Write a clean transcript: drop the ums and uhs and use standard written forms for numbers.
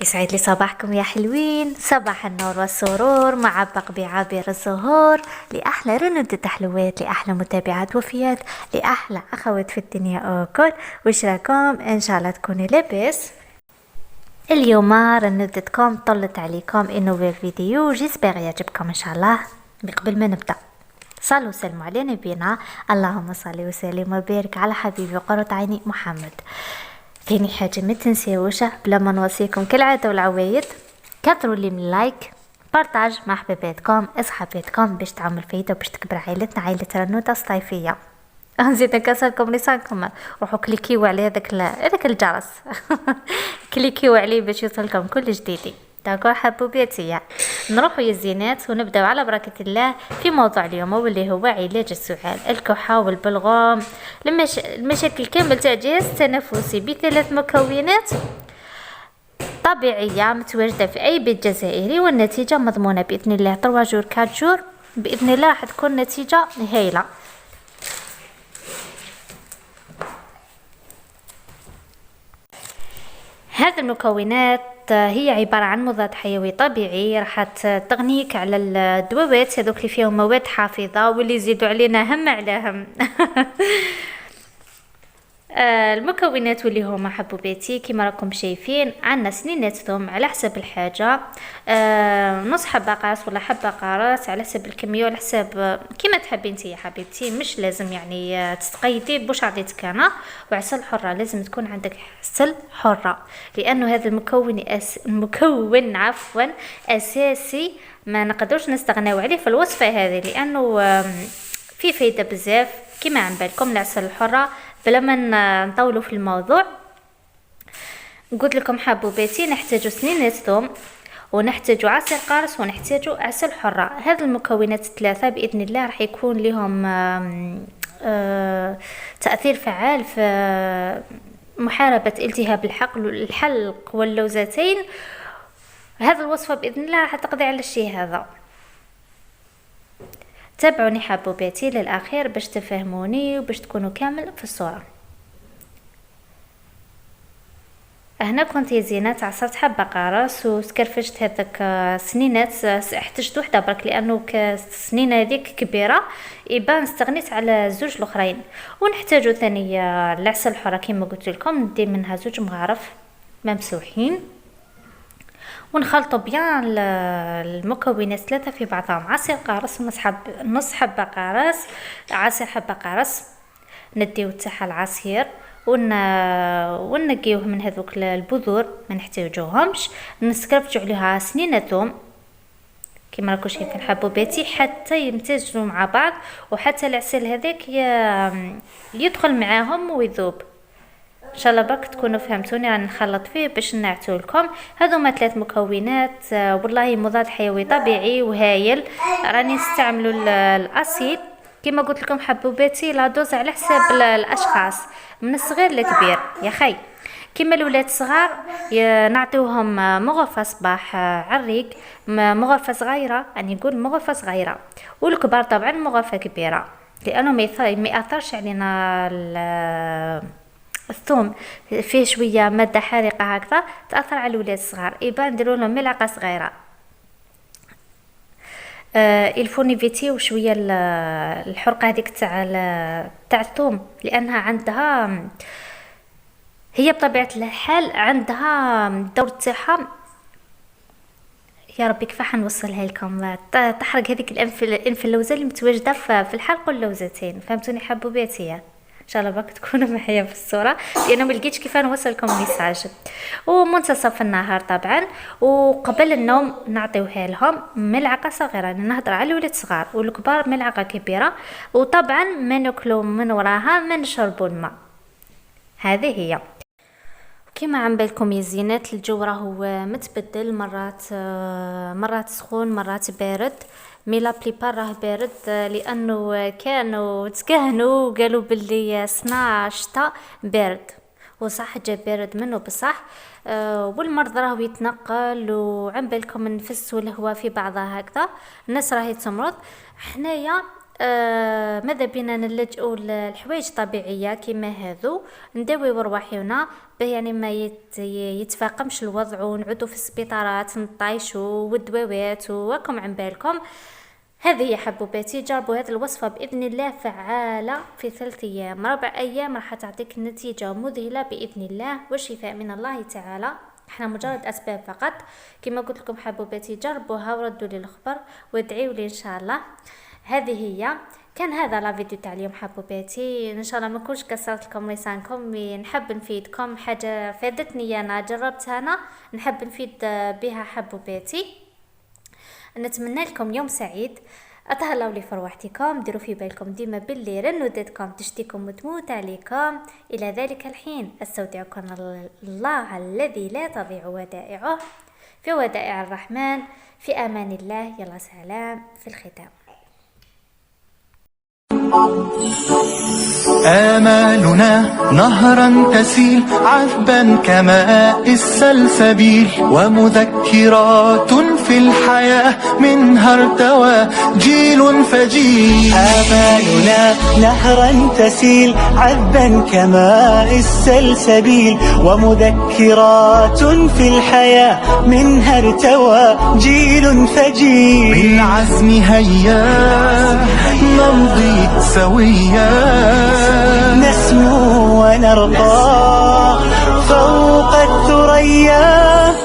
يسعد لي صباحكم يا حلوين، صباح النور والسرور مع بقبي عابر الزهور، لأحلى رند تحلوات، لأحلى متابعات وفيات، لأحلى أخوات في الدنيا أكل. وش راكم؟ إن شاء الله تكونوا لاباس. اليوم رندتكم طلت عليكم إنه فيديو جيسبر يعجبكم إن شاء الله. قبل ما نبدأ صلوا وسلموا على نبينا، اللهم صل وسلم وبارك على حبيبي وقرة عيني محمد. ثاني حاجة ما تنسيوش بلا ما نوصيكم كالعادة والعوايد، كثروا لي من اللايك، بارطاج مع حبيباتكم اصحاباتكم باش تعمل فايدة وباش تكبر عائلتنا، عائلة رنوتة الصيفية. نزيد نكسركم لسانكم، روحوا كليكيو على هذاك الجرس كليكيو عليه باش يوصلكم كل جديد. داكور حبوباتي، نروحوا يا الزينات ونبداو على بركة الله في موضوع اليوم، واللي هو علاج السعال، الكحة والبلغم، المشاكل كامل تاع الجهاز التنفسي بثلاث مكونات طبيعية متواجدة في أي بيت جزائري، والنتيجة مضمونة بإذن الله. 3 جور 4 جور بإذن الله راح تكون نتيجة هايلة. هذه المكونات هي عبارة عن مضاد حيوي طبيعي راح تغنيك على الدواوات هذوك اللي فيهم مواد حافظة واللي يزيدوا علينا هم على هم المكونات واللي هما حبوباتي كما راكم شايفين، عندنا سنينات ثوم على حسب الحاجة، نص حبة قارص ولا حبة قارص على حسب الكمية وعلى حسب كما تحبين انتي يا حبيبتي، مش لازم يعني تتقيدي بوش عطيتك انا. وعسل حرة، لازم تكون عندك عسل حرة، لانه هذا المكون عفوا اساسي ما نقدرش نستغناو عليه في الوصفة هذه، لانه فيه فايدة بزاف كما عن بالكم. العسل الحرة بلا ما نطولوا في الموضوع، قلت لكم حبوباتي نحتاجوا سنينة ثوم ونحتاجوا عسل قارص ونحتاجوا عسل حرة. هذه المكونات الثلاثة بإذن الله راح يكون لهم تأثير فعال في محاربة التهاب الحلق واللوزتين. هذه الوصفة بإذن الله راح تقضي على الشيء هذا. تابعوني حبوباتي للأخير باش تفهموني وباش تكونوا كامل في الصورة. هنا كنت يا زينات عصرت حبة قارص وسكرفشت هذاك سنينات، احتجت وحده برك لانه السنينه هذيك كبيره، يبان استغنيت على زوج الاخرين. ونحتاجو ثاني العسل الحرة كما قلت لكم، ندي منها 2 مغارف ممسوحين، ونخلطوا بيان المكونات 3 في بعضهم. عصير قارص نص حبة قارص، عصير حبة قارص نديو تاعها العصير ونقيوه من هذوك البذور ما نحتاجوهمش، نسكرفجوا عليها سنينة ثوم كما راكم شايفين حبوباتي حتى يمتزجوا مع بعض، وحتى العسل هذاك يدخل معاهم ويذوب. ان شاء الله برك تكونوا فهمتوني، راني نخلط فيه باش نعتو لكم. هذوما 3 مكونات والله مضاد حيوي طبيعي وهايل. راني نستعملوا الاصيل كما قلت لكم حبوباتي، لا دوز على حساب الاشخاص من الصغير للكبير يا خي. كما الولاد صغار نعطيوهم مغرفه صباح عريق، مغرفه صغيره، يعني نقول مغرفه صغيره، والكبار طبعا مغرفه كبيره، لانه ما ياثرش علينا الثوم فيه شويه ماده حارقه هكذا تاثر على الولاد الصغار. يبان نديروا لهم ملعقه صغيره. الفونيفيتي وشويه الحرقه هذيك تاع الثوم، لانها عندها هي بطبيعه الحال عندها الدور تاعها. يا ربي كيف حنوصلها لكم؟ تحرق هذيك الانف اللوزه اللي متواجده في الحلق واللوزتين. فهمتوني حبوباتي؟ ان شاء الله باك تكونوا معايا في الصوره، لانه ما لقيتش كيف نوصلكم ميساج. ومنتصف النهار طبعا وقبل النوم نعطيوها لهم ملعقه صغيره، نهضر على الولاد الصغار، والكبار ملعقه كبيره. وطبعا ما ناكلوا من وراها، ما نشربوا الماء. هذه هي. كما عم بالكم يا زينات، الجو راهو متبدل، مرات سخون مرات بارد، مي لا بليبار راه بارد، لانه كانوا تكهنوا وقالوا باللي صنع شتا بارد، وصح جا بارد منه بصح. والمرض راهو يتنقل، وعم بالكم نفسوا الهواء في بعضها هكذا، الناس راهي تمرض. حنايا ماذا بينا نلجؤوا لحوايج طبيعيه كيما هذو، نداويو رواحنا به يعني ما يتفاقمش الوضع ونعودوا في السبيطارات نطايشوا والدواوات، وراكم عم بالكم. هذه هي حبوباتي، جربوا هذه الوصفة بإذن الله فعالة، في 3 أيام 4 أيام راح تعطيك نتيجة مذهلة بإذن الله، والشفاء من الله تعالى. احنا مجرد أسباب فقط. كما قلت لكم حبوباتي، جربوها وردوا لي الخبر وادعيوا لي إن شاء الله. هذه هي، كان هذا لا فيديو تاع اليوم حبوباتي، ان شاء الله ما نكونش كسرت لكم لسانكم، نحب نفيدكم حاجه فادتني انا جربتها انا، نحب نفيد بها حبوباتي. نتمنى لكم يوم سعيد، اتهلاو لي فرحتكم، ديروا في بالكم ديما باللي رنودتكم تشتيكم وتموت عليكم. الى ذلك الحين استودعكم الله الذي لا تضيع ودائعه، في ودائع الرحمن، في امان الله. يلا سلام في الختام. آمالنا نهرا تسيل عذبا كماء السلسبيل، ومذكرات في الحياة منها ارتوى جيل فجيل. آمالنا نهرا تسيل عذبا كماء السلسبيل، ومذكرات في الحياة منها ارتوى جيل فجيل. بالعزم هيا نمضي سويا، نسمو ونرقى فوق الثريا.